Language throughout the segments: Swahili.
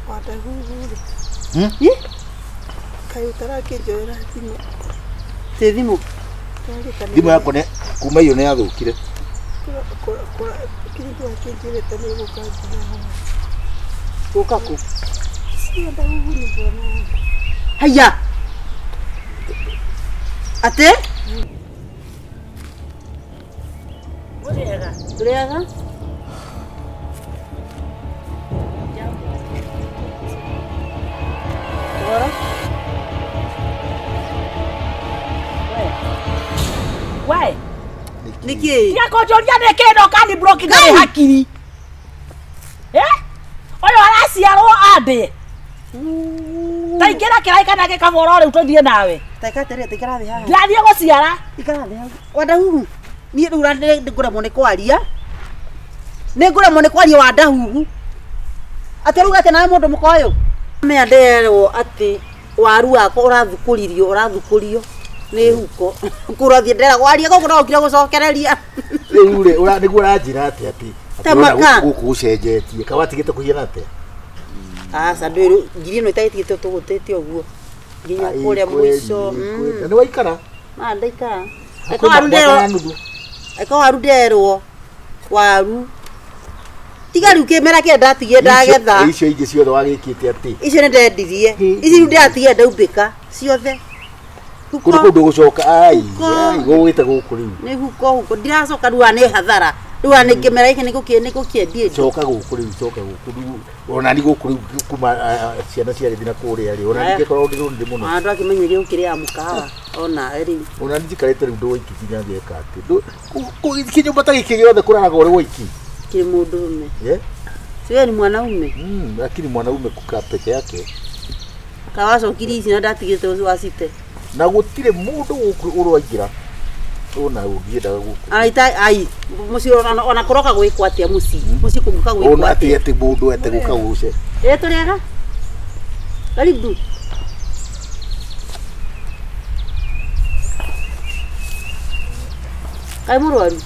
Wandahuhu. Kayo tarake joera thimo. Te thimo. Thimo yako ne kuma iyo ne yathukire. Kiritu akijire tani gukanjira. Ukaku. Wandahuhu ni bwana. Haya. Ate? Urega? Ora? Why? Niki. Tia kojoria neke no kani broki ngari hakiri. Oyo arasiarwo ambe. Taingira kiraika nake kaboro ri utodie nawe. Taika tere tikara thi haha. Ndathie guciara. Ikara thi haha. Wandahuhu. Ni rura ngura mone kwaria. Ni ngura mone kwaria Wandahuhu. Ate ruga ate nawe mundu mukoyo. Me anderwo ati waru wako urathukurio ni huko. Kurathie ndera kwaria gogo no kira gucokereria. Riu ri ura niguo uranjira ati guku gucenjetie kawatigite kuhiana ate. Asa ndwiru ngiri no itaitite tugutete oguo. Nginya kuria mwico. Ni waikara? Ma ndaikara. Eko waru nderwo. Waru. Tiga riu kimera kia ndatigie ndagetha. Icio ingi ciothe wagikite ati. Icio ni ndendirie. Ici riu ndatigie ndaumbika ciothe. Kundu kundu gucoka ai gugwite guku riu. Ni huko ndiracoka riu ane hathara. Riu ane kimera iki niko kiendie. Coka guku riu coka guku riu. Ona ni guku riu kuma ciana ciari thina kuria ri. Ona ni gikorwo ndi muno. Andu akimenyeria ukiria mukawa. Ona riu. Ona ni jikarete riu ndoiki kinya ngeka ati. Kinyumba ta giki giothe kuraraga uri woiki. Kile mudume. Siwe ni mwanaume. Lakini mwanaume kukaa peke yake. Kawaso kirisi na ndatigite wasite. Na gutire mundu urwaingira. Ona ungienda guku. Ai musi ona koroka gwikwa atia musi. Musi kumuka gwikwa. Ona ati mundu ete guka guce. Turega. Karibu. Kai murwaru.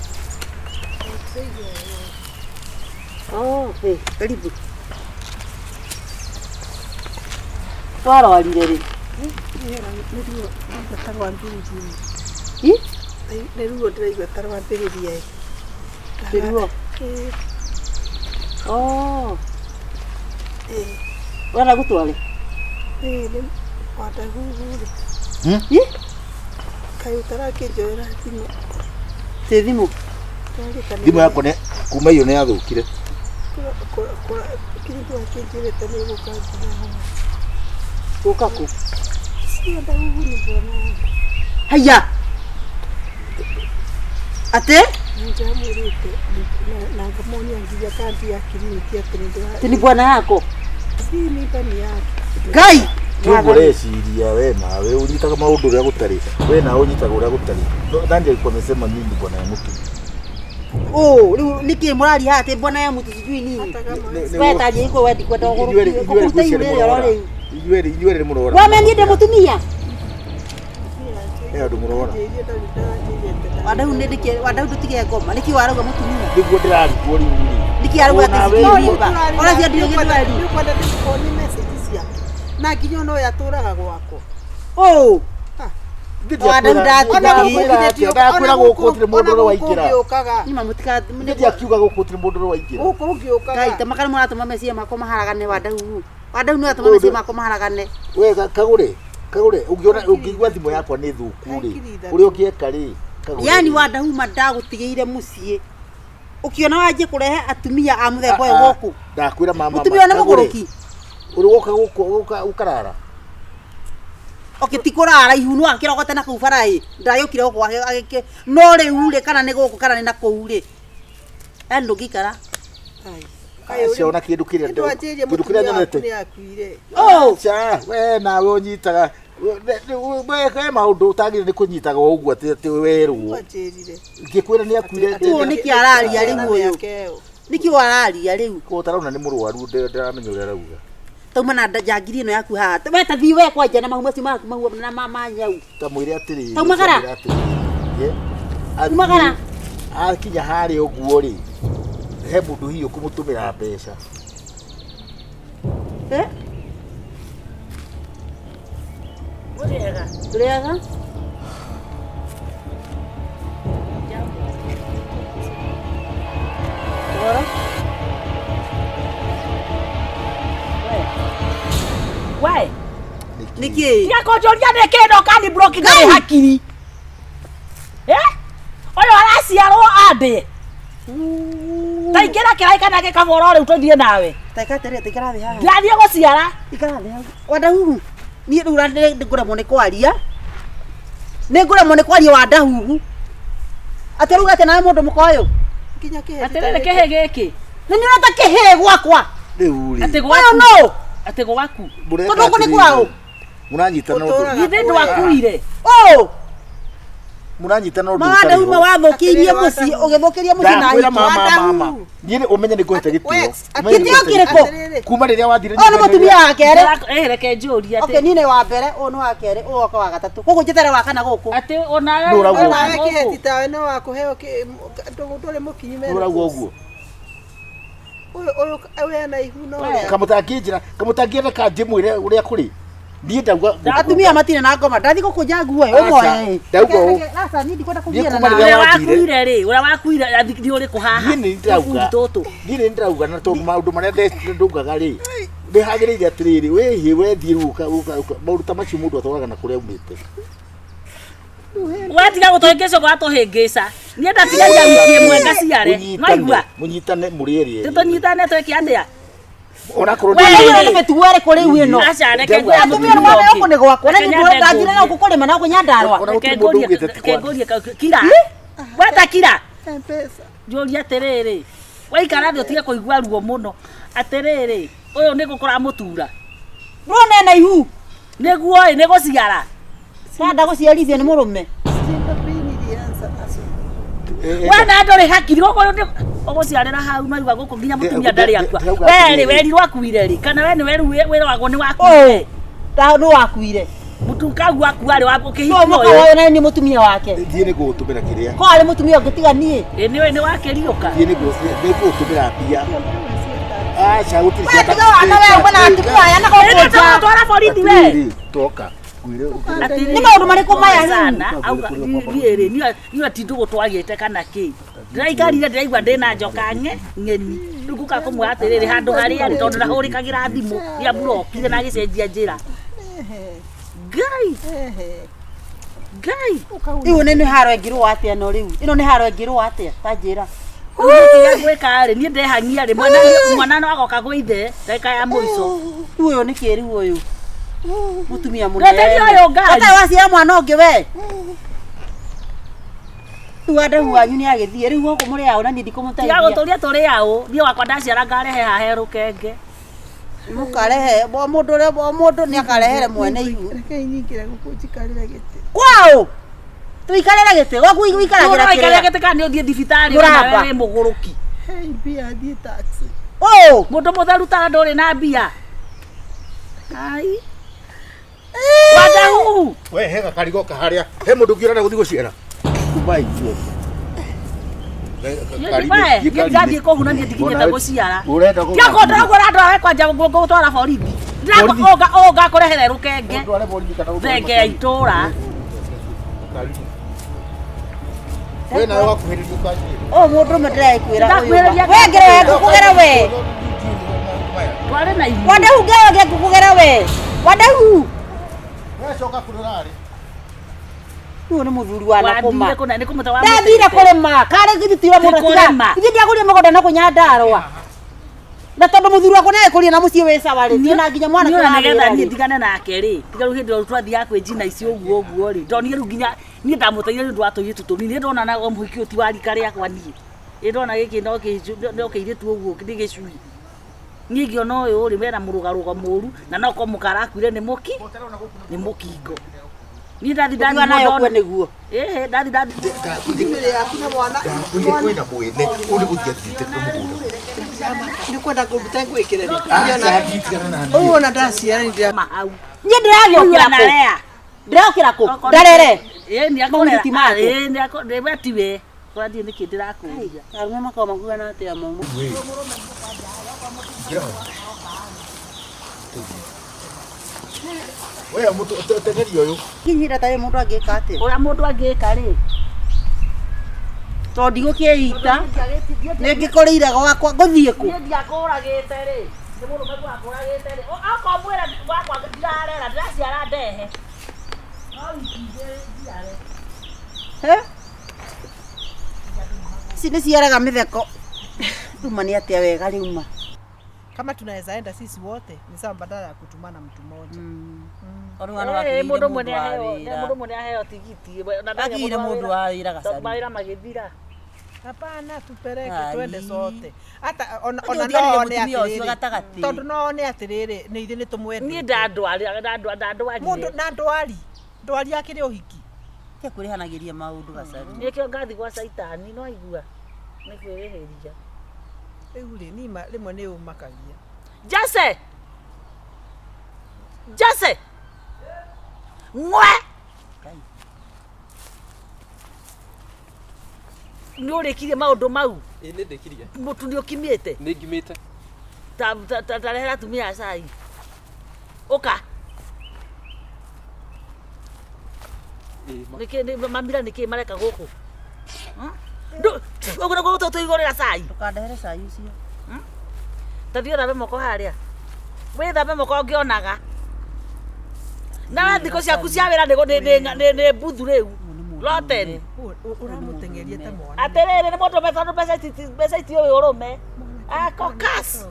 Oh, hey, karibu. Twara walire ri. Neruo ndiraigua tarwambiriria. Neruo. Oh. Wana gutware. Ni Wandahuhu. Kayo tarake joera thimo. Te thimo. Thimo yako ne kuma iyo ne yathukire. Kiritu akijire tani gukanjira. Ukaku. Wandahuhu ni bwana. Haya. Ate? Njamurite na ngamonia nginya kandi ya kliniki atendwa. Tini bwana yako. Si ni bani yake. Gai. Tugureciria we nawe unyitaga maundu ria gutari. We na unyitaga uria gutari. Ndandi alikuwa amesema nini bwana ya mtu? Oh, niki murari hate bwana ya mtu sijui nini. Wewe taje iko wewe kwenda ngoro. Ijuere murora. Wamenyende mutumia. Ndu murora. Wandahuhu tutige ngoma. Niki warauga mutumia. Niguo ndirari kuori uri. Niki arauga ati nyumba. Ona cia ndio kwenda ndikoni message ciake. Na nginya no yaturaga gwako. Oh. Ndakwira guku tiri mundu ro waingira. Nima mutika Ndia kiuga guku tiri mundu ro waingira. Guku ngiuka. Kai tamakana muratuma mecia mako maharagane Wandahuhu. Wandahuhu no atuma mecia mako maharagane. We Kagure ungiigua thimo yakwa ni thuku ri. Uri ukieka ri. Yani Wandahuhu mandagutigire mucie. Ukiona waje kurehe atumia a muthemba uyu goku. Ndakwira mama. Mutumia na muguruki. Uri woka guku ukarara. Okitikora ihu no akirogota na kuu barai. Ndayukire guku agike. No riu ri kana ni guku kana ni na kuu ri. Endo gikara. Ai. Ciona kindu kiria ndo. Kindu kiria nyonete. Oh, cha we na we unyitaga. We kai maundu utagire ni kunyitaga uguo ati werwo. Ngikwira ni akuire. tu niki araria riu uyu. Niki wararia riu. Ko tarona ni murwaru ndiramenya uria arauga. Tauma na njangiri ino yaku ha. We ta thi we kwanja na mahumaci maku mahu na mama nyau. Tamwire atiri. Taumagara. Ye. Taumagara. Akinya hari uguo ri. He mundu hiyo kumutumira mbeca. Turega. Wai. Niki. Tia konjoria nekedo kani broki ngari hakiri. Oyo arasiarwo ambe. Taingĩra kĩrai kana gĩkabora rĩu tũthiĩ nawe. Taikatere tikara thi haha. Ndathiĩ gũciara. Ikara thi haha. Wandahuhu. Niĩ rĩu ndĩngũremwo nĩ kwaria. Nĩngũremwo nĩ kwaria Wandahuhu. Atĩ rĩu atĩ nawe mũndũ mũkoyo. Kinya kĩhe. Atĩrĩrĩ kĩhĩ gĩkĩ. Na nĩ ũrata kĩhĩ gwakwa. Rĩu rĩ. Atĩ Oyo no. Atĩ gwaku. Tondũ gũkũ nĩ kwao. Mũranyitana ũndũ. Githĩ ndwakuire. Mũranyitana ũndũ. Wandahuhu wathũkĩirie mũciĩ ũgĩthũkĩria mũciĩ na hinya. Mama. Niĩ ũmenye nĩ ngũhete gĩtĩo. Gĩtĩo kĩrĩkũ? Kuma rĩrĩa wathire. Nĩ mũtumia wa kerĩ. Reke njũria Okay, niĩ nĩ wa mbere, ũyũ nĩ wa kerĩ, ũyũ oka wa gatatũ. Koguo njetere wa kana gũkũ. Atĩ onawe Onawe kĩhe ti tawe no wakũheo ndũrĩ mũkinyi mena. Ũrauga ũguo. Ũyũ ena ihu no. Kamũtangia ka ndĩmwĩre ũrĩa kũrĩ. Niĩ ndauga atumia matirĩ na ngoma. Ndathi gũkũnja nguo ũmoe. Ndauga ũũ. Sasa niĩ ndikwenda kũgiana Kuma na. rĩrĩa wakuire rĩ, ũrĩa wakuire athikiri ũrĩkũ haha. Niĩ nĩ ndauga na tondũ maũndũ marĩa ndaugaga rĩ. Ndĩhagĩrĩire atĩrĩrĩ, wĩhĩ wethiĩ maũndũ ta macio mũndũ atwaraga na kũrĩa umĩte. Watiga gũtũhĩngĩca gwatũhĩngĩca. Niĩ ndatigaria wiki ĩmwe ngaciare. Maigua. Mũnyitane mũrĩerĩ. Tũtũnyitane twĩke atĩa? Onakorwo Wewe nĩ mĩtugo ĩrĩkũ rĩu ĩno? Aca reke Atumia nĩ mwana yoko nĩ gwakwa. Na nĩ ndathire na gũkũrĩma na kũnyandarwa. Kengoria kira. Weta kira. Mpesa. Njũria atĩrĩrĩ. Waikara thĩ ũtige kũigua ruo mũno. Atĩrĩrĩ. Ũyũ nĩ gũkora mũtura. Ndũrona ena ihu. Nĩguo ĩ nĩ gũciara. Nda gũciarithio nĩ mũrũme. Wana ndũrĩ hakiri ũgũciarĩra hau maigua gũkũ nginya mũtumia ndarĩ akua. Werĩ werirwo akuire rĩ kana we nĩ wĩragwo nĩ wakuire. Nĩ wakuire. Mũtukagu akua rĩ ũkĩhitwo ũyũ na nĩ mũtumia wake. Thiĩ nĩ gũtũmĩra kĩrĩa. Ko arĩ mũtumia ũngĩtiga niĩ. Nĩ wakĩriũka. Thiĩ nĩ gũtũmĩra mbia. Aca gũtirĩ cia ta. Ana wewe mbona atumia aya na gũkũnja. Twara borithi we. Toka. Nĩ maũndũ marĩkũ maya rĩu? Auga niĩ niĩ ti ndũgũtwagĩte kana kĩ. Ndĩraikarire ndĩraigua ndĩna njoka ng'eni. Rĩu gũka kũmwĩra atĩrĩrĩ handũ harĩa arĩ tondũ ndahũrĩkagĩra thimũ nĩ amburokire na agĩcenjia njĩra. Ngai. Rĩu nĩ haro ĩngĩrwo atĩa no rĩu? Ĩno nĩ haro ĩngĩrwo atĩa? Ta njĩra. Gwĩka rĩ niĩ ndehang'ia rĩ mwana no agoka gwĩthe ndagĩka ya mũico. Ũyũ nĩ kĩrĩ ũyũ. Mũtumia mũnene. Reteria ũyũ ngari. Ata waciara mwana ũngĩ we. Wandahuhu wanyu nĩ agĩthiĩ rĩu gũkũ mũrĩ ao na niĩ ndikũmũteithia. Tiga gũtũria tũrĩ ao niĩ wakwa ndaciara ngarehe hahe rũkenge. Mũkarehe mũndũ nĩ akarehere mwene ihu. Reke nyingĩre gũkũ njikarĩre gĩtĩ. Kwao tũikarĩre gĩtĩ gwaku ũikaragĩra kĩrĩa gĩtĩ kana nĩ ũthiĩ thibitarĩ na wewe mũgũrũki. Hey mbia thiĩ taxi. Mũndũ mũtheru ta ndũrĩ na mbia. Ai. Wandahuhu. We hega karigo kaharĩa. He mũndũ ũngĩona gũthiĩ gũciara. Kumai icio. Ngathiĩ kũhuna niĩ ndikinyĩte gũciara. Ũrenda gũciara. Tiga kũndagũra andũ awe kwanja gũtwara borithi. Ngakũrehere rũkenge. Thenge ya itũra. We nawe wakuhĩrĩria kanjĩ. Mũndũ ũmwe ndĩrakwĩra ũyũ. We ngere ngũkũgera we. Twarĩ na ihu. Wandahuhu ngere ngũkũgera we. Wandahuhu. Coka kũrora rĩ. Ũyũ nĩ mũthuri wa nakũma. Ndathire Ndathire kũrĩma. Karĩ gĩthitira mũndũ tiga. Ithuĩ ndiagũrire mũgũnda na kũnyandarwa. Na tondũ mũthuri wako nĩ ekũria na mũciĩ wĩ sawa rĩ. Na nginya mwana kĩra nĩgetha niĩ ndigane nake rĩ. Tiga rĩu hĩndĩ ĩyo twathiaga kwĩnjina icio ũguo rĩ. Ndonire rĩu nginya niĩ ndamũteithia nĩ ũndũ wa tũirĩtu tũnini. Nĩ ndona na mũhiki ũti wa rika rĩakwa niĩ. Nĩ ndona gĩkĩ no kĩirĩtu ũguo nĩ gĩcui. Niĩ ngĩona ũyũ rĩ mena mũrũgarũgo mũru na no mũkara akuire nĩ mũkingo. Niĩ ndathi nayo kwe nĩguo. Ndathi. Ndimĩrĩ yaku na mwana. Kwĩna mwene ũrĩ gũthiĩ athiĩte mũgũnda. Nĩ kwenda kũruta gwĩkĩra rĩ. Ũyũ ona ndaciara nĩ ndĩra mahau. Niĩ ndĩragĩokĩra kũ? Ndarere. Nĩ akũrera. Nĩ akũrera. Kwani nĩ kĩndĩ ndĩrakũria. Arũme makao makuga na atĩa mũmo. Wewe mtu tengerio uyu. Kinyira tayo mundu angika ate. Ora mundu angika ri. To ndigukiita. Ningikoreire gwakwa nguthie ku. Ni ndiakuragite ri. Ni mundu mwe akuragite ri. Akomwira gwakwa ndirarera ndiraciara ndehe. Sisi ciaraga mitheko. Tumani atia wega riuma. Kama tunaweza enda sisi wote ni sawa badala ya kutumana mtu mmoja. Mundu mwene aheo tigiti. Agire mundu awira gasari. Mawira magithira. Hapana, tupeleke twende sote. Hata ona gatagati. Tondu no ne atiriri ni ithi ni tumwende. Ni ndandwari mundu na ndwari akiri uhiki. Ke kurihanagiria maundu gasari. Nikio ngathi gwa saitani no aigua. Ni kwirihiria. Eure ni rimwe ni umakagia. Jase. Ngwe. Ni urikirie maundu mau. Ni ndekirie. Mutu ni ukimite. Ni ngimite. Ta rehera tumia cai. Oka. Niki mamira niki mareka guku. Ogora goto to igorera cai. Tukandehere cai ucio. Tathio thabe moko haria. We thabe moko ngionaga. Na thiko ciaku cia wira ni buthu riu. Roten. Uramutengerie ta mwana. Aterere ni mundu mbeca itio we urume. Akokas.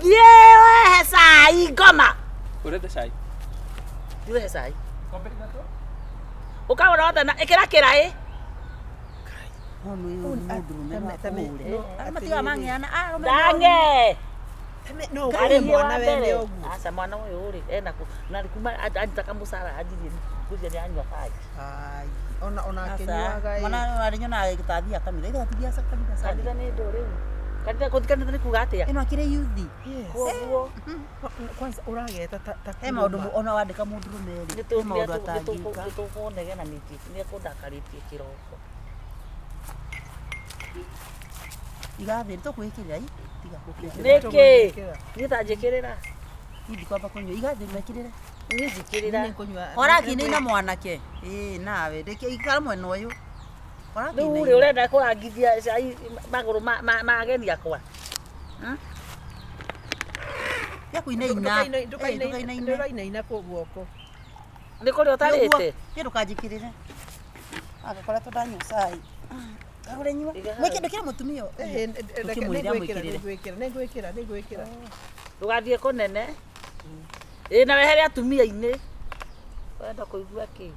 Thie cai ngoma. Urenda cai. Thie cai. Ukabona wothe na ikira kirai. Dange. No, kare mwana wene ogu. Asa mwana uyu uri ena ku na kuma anitaka musara ajiri kuja ni anywa faji. Ai, ona kenywaga. Mwana ari nyona agitathia kamira ira athia sakamira sa. Kanitha ni nduri. Kanitha ni kuga atia. Ino akire yuthi. Koguo. Kwanza urageta ta. He maundu ona wandika mundu rumeri. Ni maundu atangika. Tukuonege na niti. Ni kundakaritie kiroko. Igathi tukwikirira i tiga Niki. Ni tanjikirira. Ndi kwamba kunywa igathi mwekirire. Ni njikirira. Ora kini na mwanake. Nawe ndike ikara mwena uyu. Ora kini. Uri urenda kurangithia cai maguru mageni akwa. Ya kuinaina. Ndukainaina kwa guoko. Ni kuri utarite. Ni ndukanjikirire. Agakora tudanyo cai. Kagure nyuma. Mweke ndukira mutumio. Ningwikira. Ndugathie kunene. Na wehere atumia-ini. Wenda kuigua ki?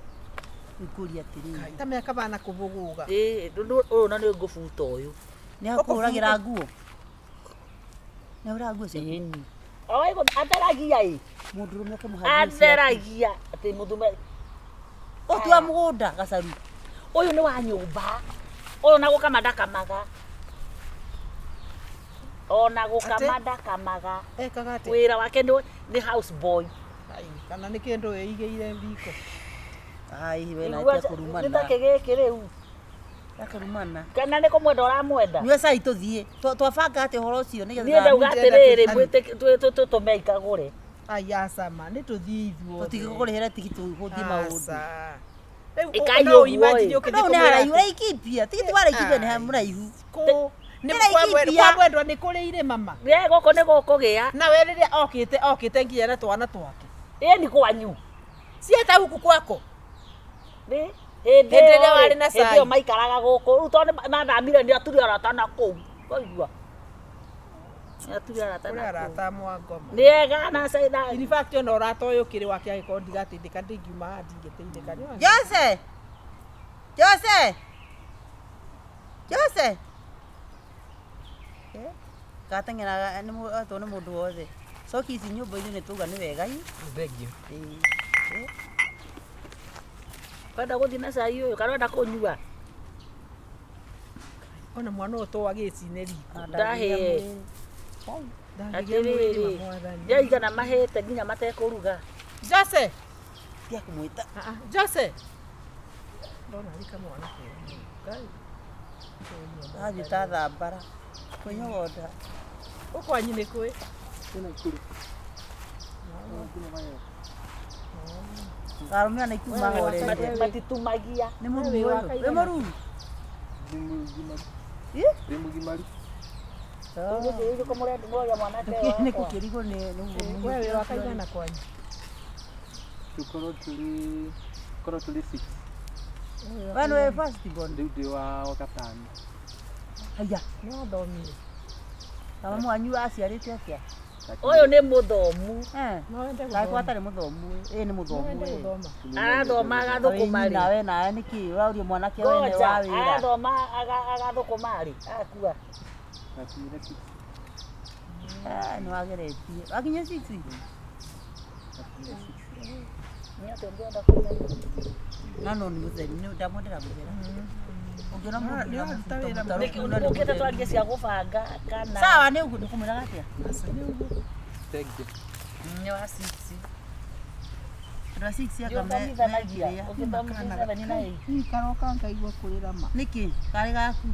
Ikuria atiri. Ta miaka bana kuvuguga. Uyu na ni ngubuta uyu. Ni akuragira nguo. Ni ura nguo cia. Oi go ataragia i. Mundu rume kumuhagia. Ataragia ati mudume. Otua mugunda gacaru. Uyu ni wa nyumba. Uyu na gukama ndakamaga. Ona gukama ndakamaga. Kagate. Wira wake ni house boy. Ai, kana ni kindu eigeire mbiko. Ai, we na tia kurumana. Nitake giki riu. Yakurumana. Kana ni kumwenda uramwenda. Nywe cai tuthie. Twabanga ati horo ucio ni getha. Ni ndauga atiriri mwite tutume ikagure. Ai asama ni tuthie ithuo. Tutige kurihera tigiti uthie maundu. Ikayo imagine ukithie kumwira. No ni haraihu ikipia. Tigiti wara ikipia ni hamuraihu. Ko ni kwendwa ni kuri ire mama. Ye goko ni goko gia. Na we riria okite nginya na twana twake. Ni kwanyu. Sieta huku kwako. Ni Hĩndĩ ĩrĩa warĩ na cai. Ndio maikaraga gũkũ. Rĩu tondũ mathamire nĩ aturi arata na kũu. Waigua. Nĩ aturi arata na kũu. Arata mwangoma. Nĩ ega na cai na. In fact ona ũrata ũyũ kĩrĩ wake agĩkorwo ndigatindĩka ndingiuma haha ndingĩteithĩka. Jose. Gateng'eraga nĩ mũndũ wothe. Coki ici nyũmba-inĩ nĩ tuga nĩ wega i. Thengiũ. Kwenda gũthiĩ na cai ũyũ kana wenda kũnyua? Ona mwana ũyũ to agĩcinĩ riko. Ndahĩe. Atĩrĩrĩ. Yaigana mahĩte nginya matekũruga. Jose. Tia kũmwĩta. Jose. Ndona rika mwana kĩo. Athiĩ ta thambara. Kwĩnyogonda. Ũkwanyu nĩ kwĩ? Kwĩna ikũrũ. Karumia na ikuma hore. Matitumagia. Ni mundu uyu. We maru. Rimugimari. Hiyo kama mwana ngoja mwanake wako. Ni kukirigo ni Wewe wakaigana kwanyu. Tukoro tuli 6. Wano we first born. Ndio wa gatano. Aya, No thomire. kama mwanyu aciarite atia. Oyo ni muthomu. No wende Kai kwata ni muthomu. Ni muthomu. Arathoma agathukuma ri. Nawe niki urauria mwanake wene wa Goja, wira. arathoma agathukuma ri. Akua. Nakinyire 6. Ni wageretie. Akinye 6. Ni atembea kumenya. Nano ni mutheri ni ndamwendera muthera. Ungiona mundu aruta wira Ukita twarie cia gubanga kana. sawa ni ugu ndikumwira atia. Thank you. Ni wa 6. Ndo 6 Yokamithanagia. akamenya. Ukithomithia 7 na 8. Ni karoka ngaigua kurira ma. Niki kari gaku.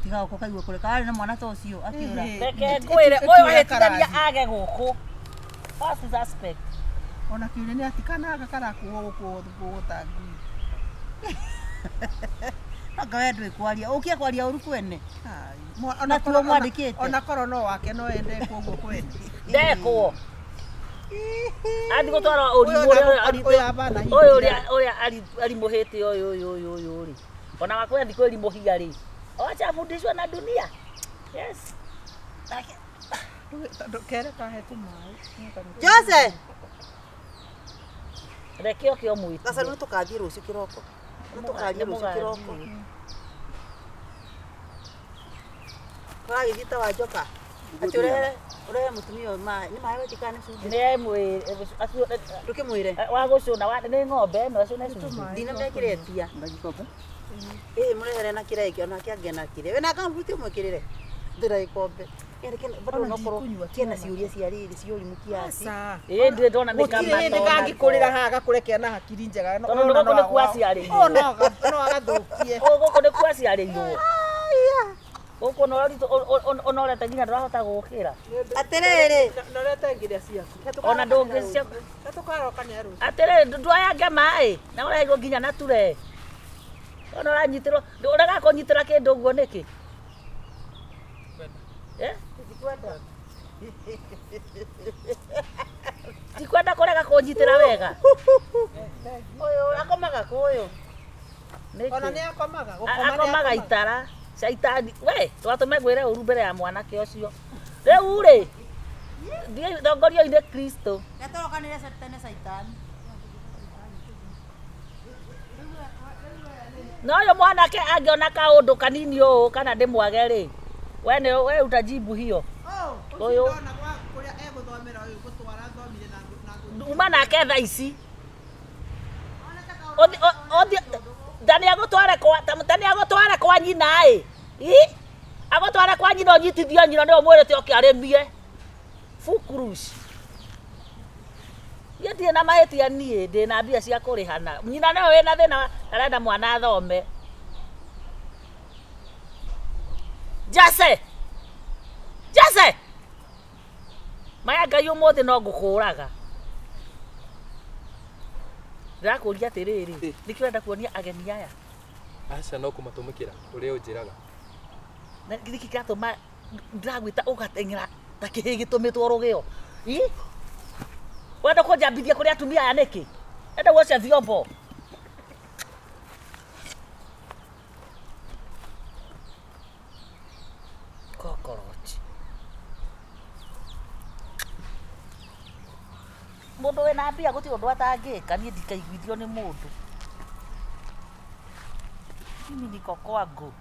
Tiga uko kaigua kure kari na mwana tocio akiura. Reke ngwire oyo ahitithania age guku. First suspect. Ona kiure ni atikana gakarakuo gutangi. Akawe ndwe kwaria. Ukia kwaria uru kwene. Ona tuo mwandikite. Ona koro no wake no ende kuoguo kwene. Ndekwo. Andi gutwara urimu oyo ari muhite oyo ri. Ona wakwe ndi kweli muhia ri. Acha fundishwa na dunia. Yes. Kere kahetu mai. Jose. Reke okio mwiti. Sasa ndio tukathie rucio kiroko. Tukathie rucio kiroko. Kwa githita wa joka. Ature ure mutumio ma ni mawe tikane suji. Ni mwe Tukimwire. wa gucuna wa ni ng'ombe no acio ne suji. Dina mekiretia. Ndagikope. Murehere na kireke ona kiangena kire. We na kambuti umwikirire. Ndira ikombe. Kene bado nokoro kena ciuria cia riri ciuri mukiasi. Ndire ndona ni kama Ni gangikurira haga kurekea na hakiri njega no goko ni kwaciarĩirwo. No agathukie. Goko ni kwaciarĩirwo. Goko no rito ona rete nginya ndurahota gukira. Atiriri. Norete ngiria ciaku. Ona ndungicia Tukaroka ni aru. atiriri ndwayange mai na uraigwo nginya na ture. Ona uranyitirwo uraga kunyitira kindu guo niki. Tikwenda kurega kunjitira wega. Uyu akomaga kuyu. Ona ni akomaga. Akomaga itara. Shaitani. We, twatume gwire uru mbere ya mwanake ucio. Riu ri. Thie thongorio ine Kristo. Gatorokanire satani saitani. No yo mwanake angiona kaundu kanini uu kana ndimwage ri. We utajibu hiyo. Uyu kuria eguthomera uyu gutwara thomire na uma nake tha ici. Othi ndani agutware kwa nyina ĩ. Agutware kwa nyina onyitithio nyina nĩwe mwĩrĩte oke arĩmie. Fukurush. Ndirĩ na mahĩtia niĩ ndĩna mbia cia kũrĩhana. Nyina nĩwe wĩna thĩna arenda mwana athome. Jase. Maya Ngai ũmũthĩ no ngũkũraga. Ndĩrakũria atĩrĩrĩ, nĩkĩo wenda kuonia ageni aya. Aca no kũmatũmĩkĩra ũrĩa ũnjĩraga. Na gĩkĩ kĩratũma ndĩragwĩta ũgateng'era ta kĩhĩ gĩtũmĩtwo rũgĩo. Wenda kũnjambithia kũrĩ atumia aya nĩkĩ? Enda guocia vyombo. Cockroach. Mũndũ wĩna mbia gũtirĩ ũndũ atangĩka, niĩ ndikaiguithio nĩ mũndũ. Mimi niko kwangu.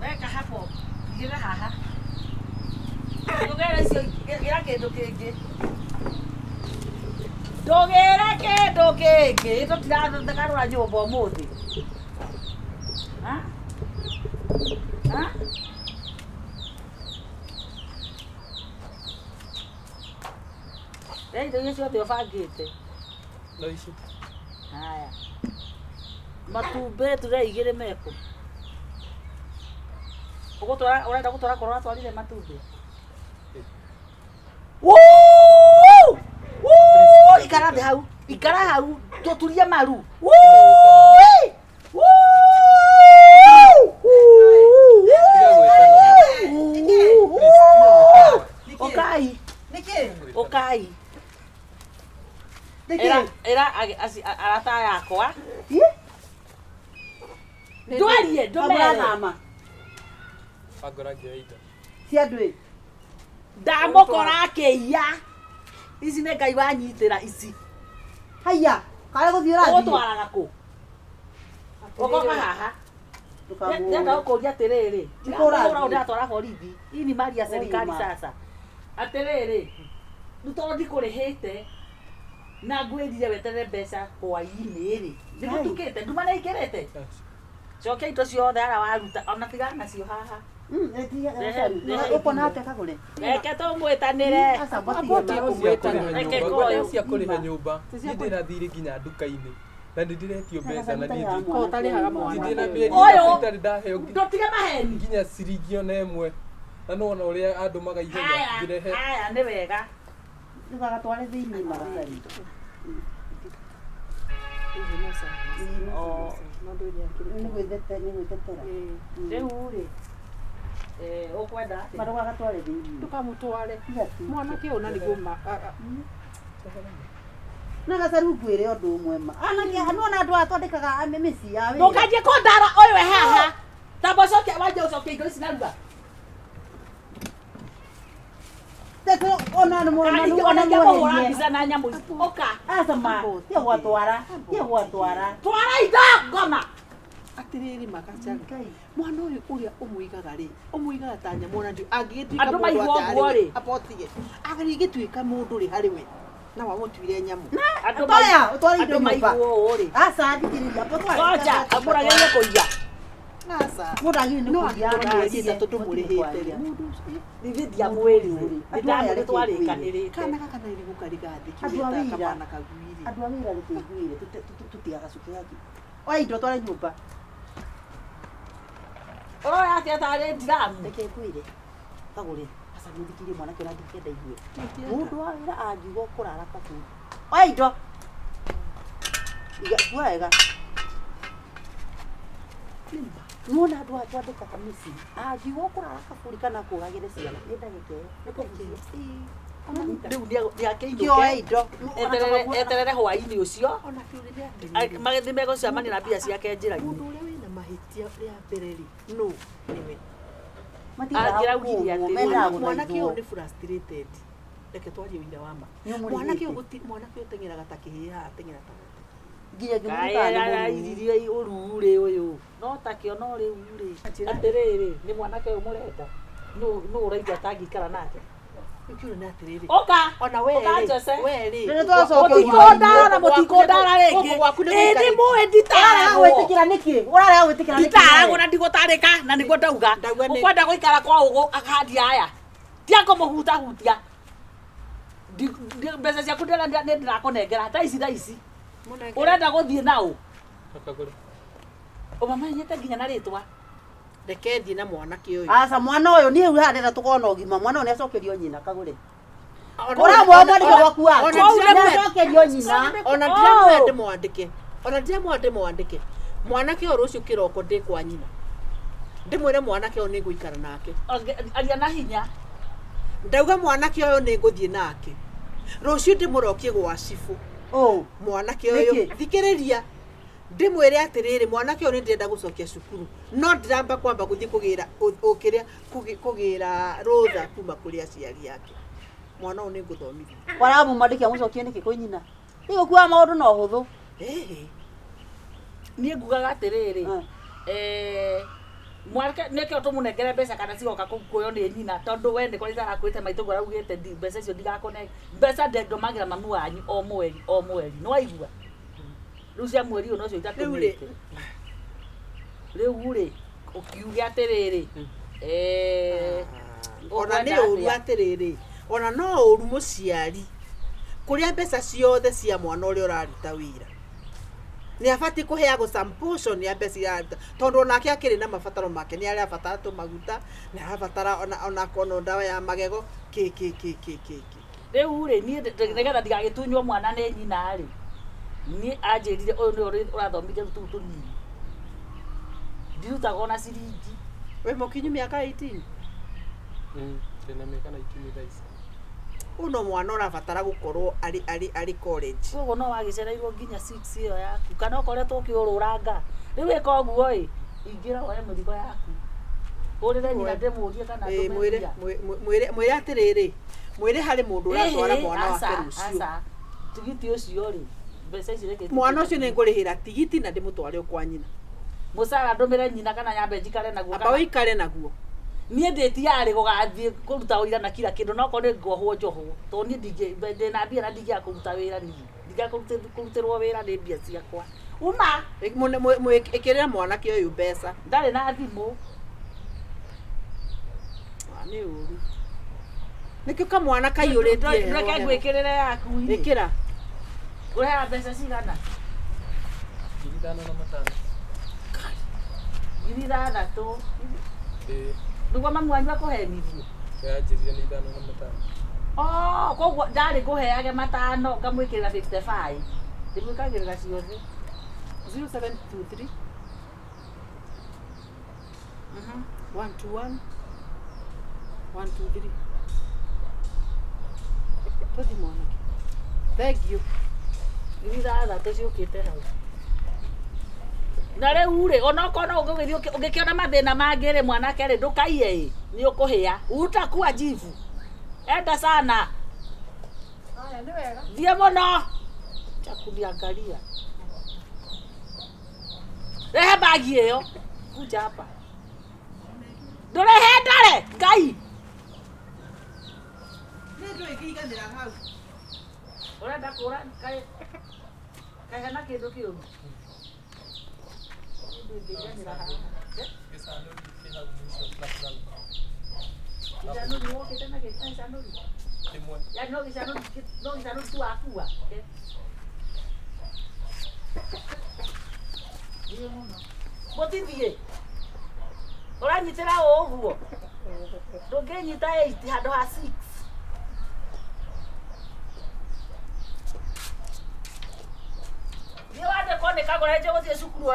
Weka hapo. Gira haha. Ndogera icio gira kindu kingi. Ndogera kindu kingi. Tutiragarura nyumba umuthi. Ha? Ha? Indo icio ciothe ũbangĩte. No ici. Haya. Matumbĩ tũreigĩrĩ meko. Urenda gũtwara korwo atwarire matumbĩ. Woo! Woo! Ikara thĩ hau. Ikara hau. Tũturie maru. Woo! Woo! Okai. Okai. Era arata yakwa. Ndwarie ndũmere. Agora ngeita. Cia ndwĩ. Ndamũkora akĩiya. Ici nĩ Ngai wanyitĩra ici. Haiya, kare gũthiĩ ũrathiĩ. Ũgũtwaraga kũ? Ũkoka haha. Ndenda gũkũria atĩrĩrĩ. Ndĩrakũhũra ũndatwara borithi. Hii ni mali ya serikali sasa. Atĩrĩrĩ. Nĩtondũ ndikũrĩhĩte na ngwĩrire weterere mbeca hwaĩ-inĩ rĩ. Nĩgũtukĩte nduma nĩ ikĩrĩte. Cokia indo ciothe ara waruta ona tigana nacio haha. Uko na ateka kule. Reke tũmwĩtanĩre. Reke ngoyo cia kũrĩha nyũmba. Ndĩrathiire nginya nduka-inĩ. Na ndĩretio mbeca na niĩ Ũtarĩhaga mwana. ndĩ na mĩeri Ũyũ, itarĩ ndaheo ndũtige maheni. nginya ciringi ona ĩmwe. Na nona ũrĩa andũ magaihenya ngĩrehe. Haya nĩ wega. Ndũgagatware thĩinĩ maragari. Nĩ gwĩtetera. Rĩu rĩ. Ũkwenda atĩ. Marũgagatware thĩinĩ. Ndũkamũtware. Mwanake ũyũ na nĩguo Na gacaru ngwĩre ũndũ ũmwe ma. Anake nuona andũ atondekaga mĩciĩ ya wĩra. Ndũkanjie kũndara ũyũ we haha. Tamba ũcoke wanja ũcoke indo ici naruga. Teko ona nĩ mũrũmanu ona mũhũra mbica na nyamũ ici. Ũka. Asama, tia gwatwara. Twara indo ngoma. atĩrĩrĩ Makacha mwana ũyũ ũrĩa ũmũigaga rĩ ũmũigaga ta nyamũ na angĩgĩtuĩka andũ maigua ũguo rĩ apotige agĩgĩtuĩka mũndũ rĩ harĩ we na wamũtuire nyamũ andũ maya ũtwari indo maigua ũũ rĩ asa thikĩrĩria ngoja amũragĩrie kũiya asa mũragĩrie nĩ kũiya ngĩta tondũ mũrĩhĩte rĩ mũndũ ũcio nĩthia mwĩri nĩndamũrĩ twarĩkanĩrĩte kana kaka na irigu karigathi andũ a wĩra kamana kagwiri andũ a wĩra gĩtĩiguire tũtiagacuke yake oya indo tware nyũmba ũroya atĩa tarĩ ndiramu reke ngwĩre kagũre asa nĩthikirie mwanake ũrĩa ndikenda igue mũndũ wa wĩra angiuga kũrara kaburi oya indo igakua wega nuona andũ a twandĩkaga mĩciĩ angiuga kũrara kaburi kana kũragĩre ciana nĩ ndagĩka rĩu nĩakĩinũke eterere hwaĩ-inĩ ũcio magĩthiĩ megũcemania na mbia ciake njĩra-inĩ mũndũ ũrĩa wĩna mahĩtia rĩa mbere rĩ no nĩwe angĩraugire atĩ mwanake ũyũ nĩ frustrated reke twarie ũira wa ma mwanake ũyũ ũteng'eraga ta kĩhĩha ateng'era ta iririe ũrurĩ ũyũ no takĩo no rĩu rĩ atĩrĩrĩ nĩ mwanake ũyũ mũrenda nũ ũraigua atangĩikara nake Oka ona we mũtikũndara na mũtikũndara rĩngĩ ĩni mũĩ nditaragwo na ndigũtarĩka na nĩguo ndauga ũkwenda gũikara kwa ũgũ akahandi aya tia kũmũhutahutia mbeca ciaku nĩ ndĩrakũnengera ta ici ũrenda gũthiĩ naũ ũmamenyete nginya na rĩtwa reke thiĩ na mwanake ũyũ asa mwana ũyũ niĩ haha ndĩrenda tũkona ũgima mwana ũyũ nĩ acokerio nyina kagũre ũramwoya mwandĩke gwaku wake nĩ acokerio nyina ona ndiramwoya ndĩmwandĩke mwanake ũyũ rũciũ kĩroko ndĩ kwa nyina ndĩmwĩre mwanake ũyũ nĩ ngũikara nake aria na hinya ndauga mwanake uyu ni nguthie nake rucio ndimurokie gwa cibu mwanake uyu thikiriria ndimwire atiriri mwanake uyu ndenda gucokia cukuru no ndiramba kwamba guthie kugira rutha kuma kuri aciari yake mwana uyu ni nguthomithia waramu mandikia mucokie niki kwi nyina igo kwa maundu no huthu nie ngugaga atiriri mwarke neke otumunengere mbeca kana cigoka kuyo ni nyina tondu we ndi kwita akwite maitå ngå raugite mbeca icio ndigakone mbeca ndomagira mamu wanyu o mweri no waigua riu cia mweri uno cio itatumite riu ri ukiuge atiriri ona ni uru atiriri ona no uru muciari kuria mbeca ciothe cia mwana uria uraruta wira ni abati kuheagwo some portion ya mbeca iraruta tondu onake akiri na mabataro make ni aria abatara tumaguta ni abatara ona kono ndawa ya magego riu ri ni nigetha ndigagitunywo mwana ni nyina ri ni anjirire uyu ni urathomithia rutu tunini ndirutaga ona ciringi we mukinyu miaka 18 tena miaka 18 thaisi uno mwana urabatara gukorwo ari college koguo no wagicereirwo nginya 6 iyo yaku kana ukoretwo ukiururanga riu eka uguo ingira oe muthigo yaku urire nyina ndimurie kana mwire atiriri mwire hari mundu uratwara mwana wake rucio tigiti ucio ri mbeca ici reke mwana ucio ni ngurihira tigiti na ndimutware kwa nyina musara ndumire nyina kana nyambe njikare naguo aba wikare naguo nie nditiari gugathie kuruta wira na kila kindu no ko ni ngohwo njohwo to ni ndije na mbia na ndije kuruta wira ni ndije kurutirwo wira ni mbia ciakwa uma ikirira mwana ki uyu mbeca ndari na thimu ni uru nikio kamwana kaiyuritie reke gwikirira yaku ikira ureha mbeca cigana 5,000 niguo mamu wanyu akuhenirie yanjirire ni 5,000 koguo ndari kuheage 5 ngamwikirira 55 ndimwikagirira ciothe 0723 121 123 tothi mwanake thank you 6,000 ciukite hau na riu ri ona kono ungikiona mathina mangiri mwanake ri ndukaiye ni ukuhia utakuwa jivu enda sana haya ni wega thie muno chakuliangalia rehe bagi iyo kuja hapa ndurehe ndare ngai ndio ikiganira hau urenda kura kai hena kindu kiu Mutithie uranyitira uguo ndunginyita 8 handu ha 6 ni wande kone kagora je guthie cukuru